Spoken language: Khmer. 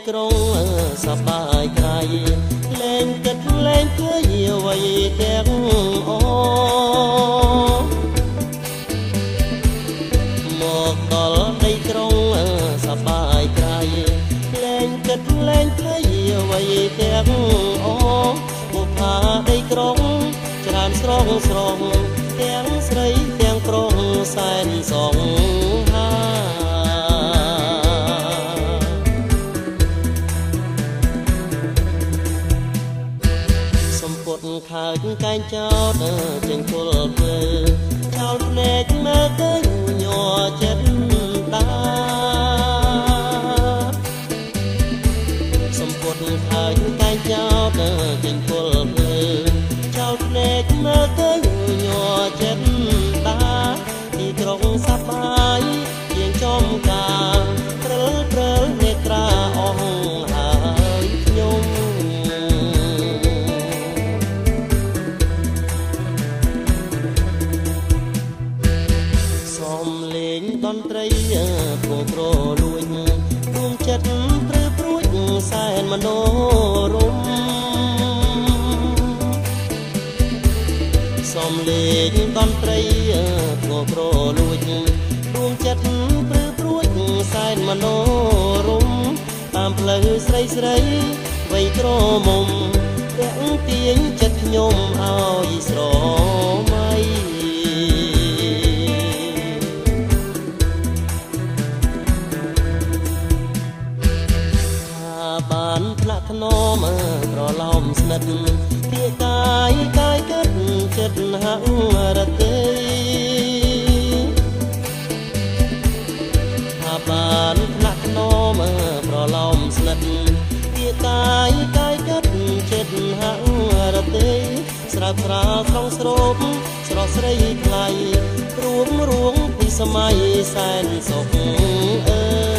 ក្រុងសប្បាយក្រៃលែងគិតលែងឃើញអ្វីទាំងអមកដល់ដីក្រុងសប្បាយក្រៃលែងគិតលែងឃើញអ្វីទាំងអបុប្ផាដីក្រុងច្រើនស្រងស្រងទាំងស្រីទាំងប្រុសសែនសងហាសំពត់ខើចកែងចោតចេញគល់ភ្លើចោលភ្នែកមើលទៅញ័រចិត្តដាសំពត់ខើចកែងចោតចេញគល់ភ្លើចោលភ្នែកមើលទៅញ័រចិត្តដាទីក្រុងសប្បាយជាងចំការព្រើលព្រើលនេត្រាអស់ហើយខ្ញុំសំលេងតន្ត្រីពងប្រលួចដួងចិត្តព្រឺព្រួចសែនមនោរម្យសំលេងតន្ត្រីពងប្រលួចដួងចិត្តព្រឺព្រួចសែនមនោរម្យតាមផ្លូវស្រីស្រីវ័យក្រមុំរាក់ទាញចិត្តខ្ញុំឲ្យស្រមៃបានផ្លាក់ថ្នមប្រឡំស្និទ្ធពីកាយកាយគិតចិត្តហាក់រទេថាបានផ្លាក់ថ្នមប្រឡំស្និទ្ធពីកាយកាយគិតចិត្តហាក់រទេស្រាប់ស្រាលក្នុងស្រូបស្រស់ស្រីថ្លៃរួងពីសម័យសែនសុខអើ